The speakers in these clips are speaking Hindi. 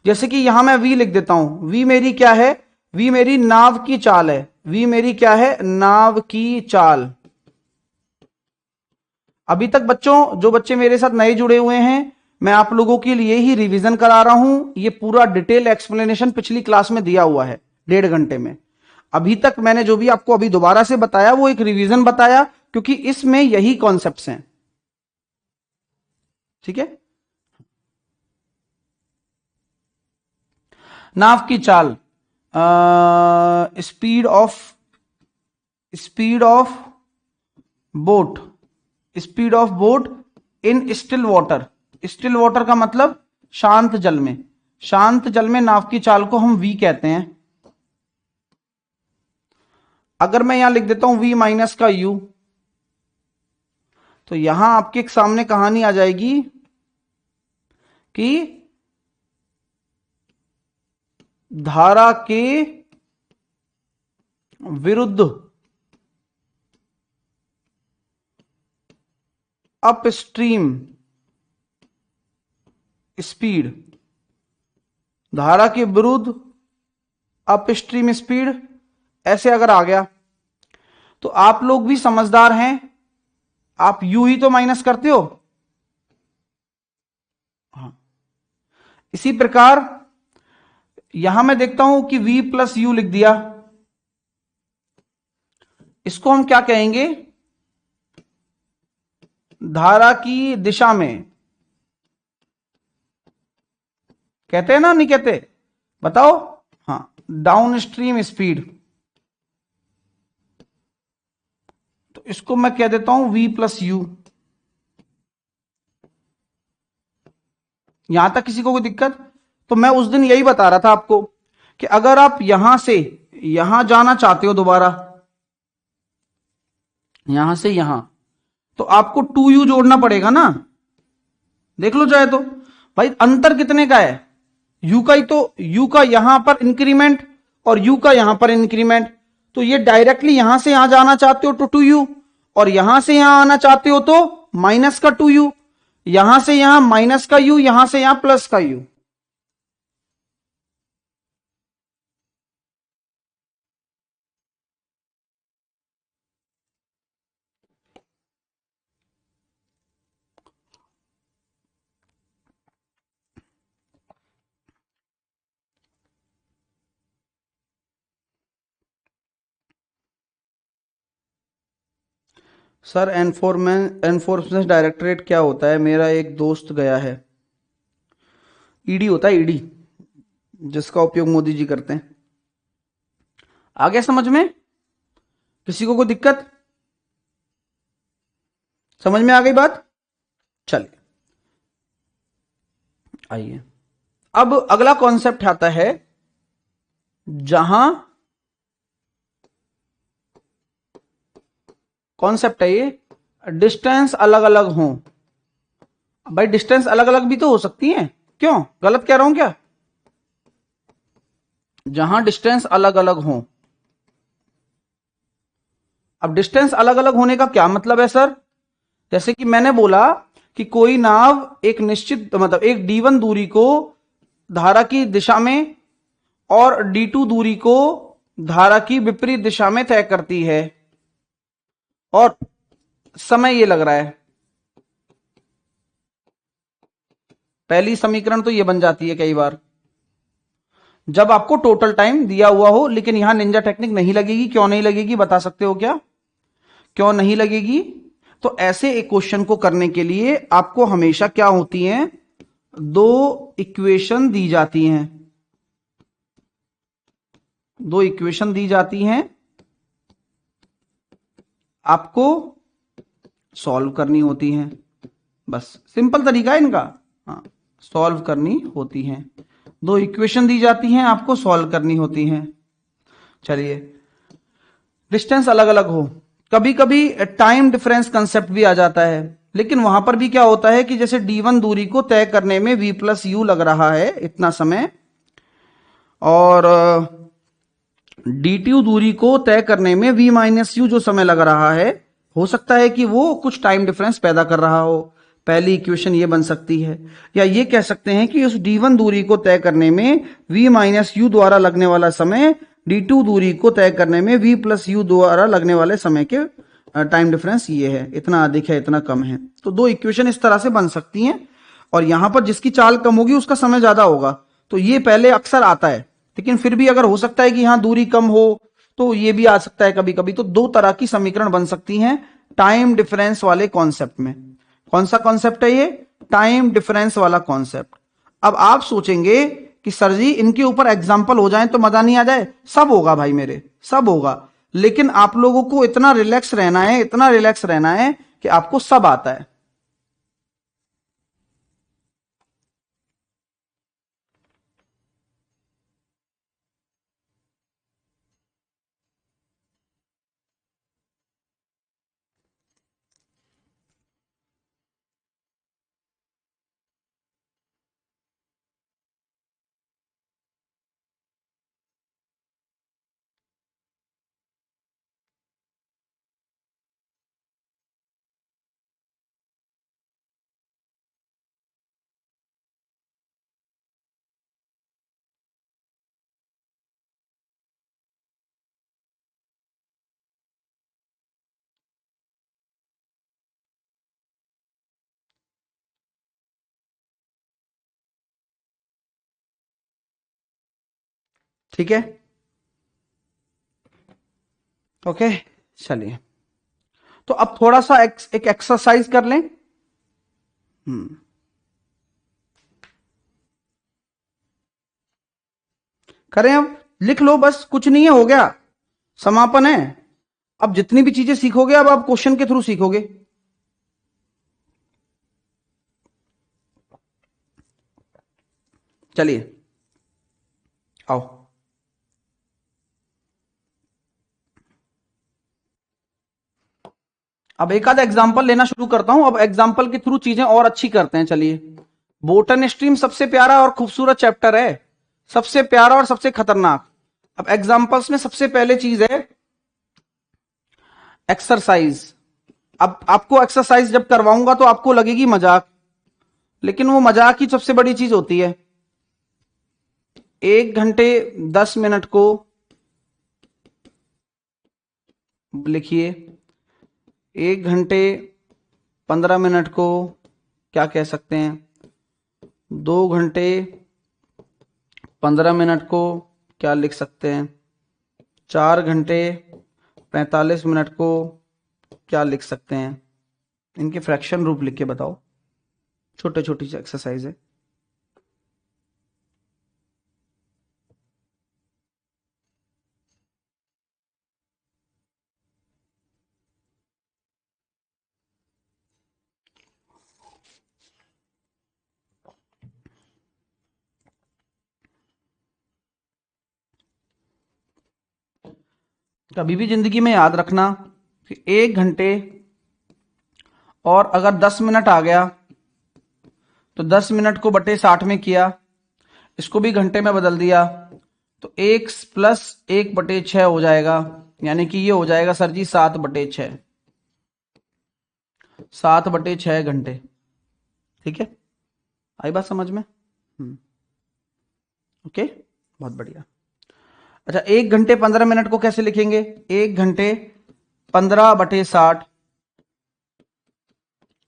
जैसे कि यहां मैं v लिख देता हूं, v मेरी क्या है, v मेरी नाव की चाल है, v मेरी क्या है, नाव की चाल। अभी तक बच्चों, जो बच्चे मेरे साथ नए जुड़े हुए हैं, मैं आप लोगों के लिए ही रिवीजन करा रहा हूं। ये पूरा डिटेल एक्सप्लेनेशन पिछली क्लास में दिया हुआ है 1.5 घंटे में। अभी तक मैंने जो भी आपको अभी दोबारा से बताया वो एक रिवीजन बताया, क्योंकि इसमें यही कॉन्सेप्ट्स हैं। ठीक है, नाव की चाल, speed of boat, speed of boat in still water. Still water का मतलब शांत जल में, शांत जल में नाव की चाल को हम v कहते हैं। अगर मैं यहां लिख देता हूं v माइनस का u, तो यहां आपके सामने कहानी आ जाएगी कि धारा के विरुद्ध अपस्ट्रीम स्पीड, धारा के विरुद्ध अपस्ट्रीम स्पीड, ऐसे अगर आ गया तो आप लोग भी समझदार हैं, आप यू ही तो माइनस करते हो। हाँ, इसी प्रकार यहां मैं देखता हूं कि v प्लस यू लिख दिया, इसको हम क्या कहेंगे, धारा की दिशा में कहते हैं ना, नहीं कहते, बताओ। हाँ, डाउन स्ट्रीम स्पीड, तो इसको मैं कह देता हूं v प्लस यू। यहां तक किसी को कोई दिक्कत? तो मैं उस दिन यही बता रहा था आपको कि अगर आप यहां से यहां जाना चाहते हो दोबारा, यहां से यहां, तो आपको 2u जोड़ना पड़ेगा ना। देख लो चाहे तो, भाई अंतर कितने का है, u का ही तो, u का यहां पर इंक्रीमेंट और u का यहां पर इंक्रीमेंट। तो ये डायरेक्टली यहां से यहां जाना चाहते हो तो 2u, और यहां से यहां आना चाहते हो तो माइनस का 2u, यहां से यहां माइनस का u, यहां से यहां प्लस का u। सर एनफोर्समेंट डायरेक्टरेट क्या होता है? मेरा एक दोस्त गया है। ईडी होता है, ईडी, जिसका उपयोग मोदी जी करते हैं। आ गया समझ में? किसी को कोई दिक्कत? समझ में आ गई बात? चलिए आइए, अब अगला कॉन्सेप्ट आता है, जहां कॉन्सेप्ट है ये, डिस्टेंस अलग अलग हो। भाई डिस्टेंस अलग अलग भी तो हो सकती है, क्यों गलत कह रहा हूं क्या? जहां डिस्टेंस अलग अलग हो। अब डिस्टेंस अलग अलग होने का क्या मतलब है सर? जैसे कि मैंने बोला कि कोई नाव एक निश्चित मतलब एक d1 दूरी को धारा की दिशा में और d2 दूरी को धारा की विपरीत दिशा में तय करती है, और समय ये लग रहा है। पहली समीकरण तो ये बन जाती है कई बार जब आपको टोटल टाइम दिया हुआ हो, लेकिन यहां निंजा टेक्निक नहीं लगेगी। क्यों नहीं लगेगी बता सकते हो क्या? क्यों नहीं लगेगी? तो ऐसे एक क्वेश्चन को करने के लिए आपको हमेशा क्या होती हैं, दो इक्वेशन दी जाती हैं, दो इक्वेशन दी जाती हैं, आपको सॉल्व करनी होती हैं। बस सिंपल तरीका है इनका। हाँ, सॉल्व करनी होती हैं, दो इक्वेशन दी जाती हैं, आपको सॉल्व करनी होती हैं। चलिए, डिस्टेंस अलग अलग हो, कभी कभी टाइम डिफरेंस कंसेप्ट भी आ जाता है, लेकिन वहां पर भी क्या होता है कि जैसे d1 दूरी को तय करने में v प्लस यू लग रहा है इतना समय, और d2 दूरी को तय करने में v माइनस यू जो समय लग रहा है, हो सकता है कि वो कुछ टाइम डिफरेंस पैदा कर रहा हो। पहली इक्वेशन ये बन सकती है। या ये कह सकते हैं कि उस d1 दूरी को तय करने में v माइनस यू द्वारा लगने वाला समय d2 दूरी को तय करने में v प्लस यू द्वारा लगने वाले समय के टाइम डिफरेंस ये है, इतना अधिक है इतना कम है। तो दो इक्वेशन इस तरह से बन सकती हैं, और यहां पर जिसकी चाल कम होगी उसका समय ज्यादा होगा, तो ये पहले अक्सर आता है। लेकिन फिर भी अगर हो सकता है कि यहां दूरी कम हो तो ये भी आ सकता है कभी कभी। तो दो तरह की समीकरण बन सकती हैं टाइम डिफरेंस वाले कॉन्सेप्ट में। कौन सा कॉन्सेप्ट है ये? टाइम डिफरेंस वाला कॉन्सेप्ट। अब आप सोचेंगे कि सर जी इनके ऊपर एग्जाम्पल हो जाए तो मजा नहीं आ जाए। सब होगा भाई मेरे, सब होगा, लेकिन आप लोगों को इतना रिलैक्स रहना है, इतना रिलैक्स रहना है कि आपको सब आता है। ठीक है, ओके, चलिए तो अब थोड़ा सा एक एक्सरसाइज कर लें। करें, अब लिख लो, बस कुछ नहीं है, हो गया, समापन है। अब जितनी भी चीजें सीखोगे अब आप क्वेश्चन के थ्रू सीखोगे। चलिए आओ, अब एक आधा एग्जांपल लेना शुरू करता हूं। अब एग्जांपल के थ्रू चीजें और अच्छी करते हैं। चलिए, बोटन स्ट्रीम सबसे प्यारा और खूबसूरत चैप्टर है, सबसे प्यारा और सबसे खतरनाक। अब एग्जांपल्स में सबसे पहले चीज है एक्सरसाइज। अब आपको एक्सरसाइज जब करवाऊंगा तो आपको लगेगी मजाक, लेकिन वो मजाक ही सबसे बड़ी चीज होती है। 1 घंटे 10 मिनट को लिखिए, 1 घंटे 15 मिनट को क्या कह सकते हैं, 2 घंटे 15 मिनट को क्या लिख सकते हैं, 4 घंटे 45 मिनट को क्या लिख सकते हैं। इनके फ्रैक्शन रूप लिख के बताओ, छोटे छोटी सी एक्सरसाइज है। कभी भी जिंदगी में याद रखना कि 1 घंटे और अगर 10 मिनट आ गया तो 10 मिनट को बटे 60 में किया, इसको भी घंटे में बदल दिया तो 1 + 1/6 हो जाएगा। यानी कि ये हो जाएगा सर जी 7/6, 7/6 घंटे। ठीक है, आई बात समझ में? ओके, बहुत बढ़िया। अच्छा, 1 घंटे 15 मिनट को कैसे लिखेंगे? 1 घंटे 15/60,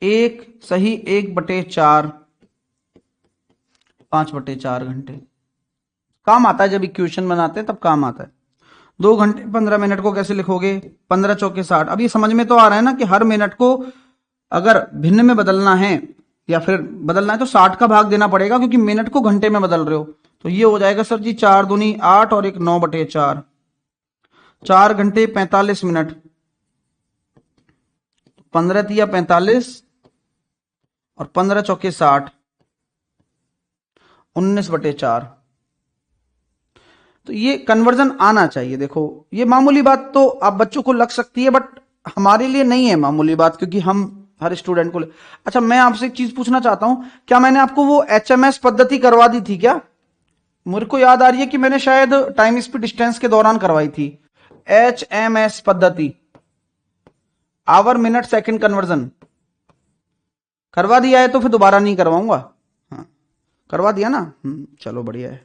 1 = 1/4, 5/4 घंटे। काम आता है जब इक्वेशन बनाते हैं, तब काम आता है। 2 घंटे 15 मिनट को कैसे लिखोगे? 15 चौके 60। अब ये समझ में तो आ रहा है ना कि हर मिनट को अगर भिन्न में बदलना है या फिर बदलना है तो 60 का भाग देना पड़ेगा, क्योंकि मिनट को घंटे में बदल रहे हो। तो ये हो जाएगा सर जी 4 दूनी 8 और 1 9/4, 4 घंटे 45 मिनट, 15 तिया 45 और 15 चौके 60, 19/4। तो ये कन्वर्जन आना चाहिए। देखो, ये मामूली बात तो आप बच्चों को लग सकती है, बट हमारे लिए नहीं है मामूली बात, क्योंकि हम हर स्टूडेंट को अच्छा, मैं आपसे एक चीज पूछना चाहता हूं, क्या मैंने आपको वो HMS पद्धति करवा दी थी क्या? मेरे को याद आ रही है कि मैंने शायद टाइम स्पीड डिस्टेंस के दौरान करवाई थी HMS पद्धति, आवर मिनट सेकंड कन्वर्जन। करवा दिया है तो फिर दोबारा नहीं करवाऊंगा। हाँ, करवा दिया ना। चलो बढ़िया है।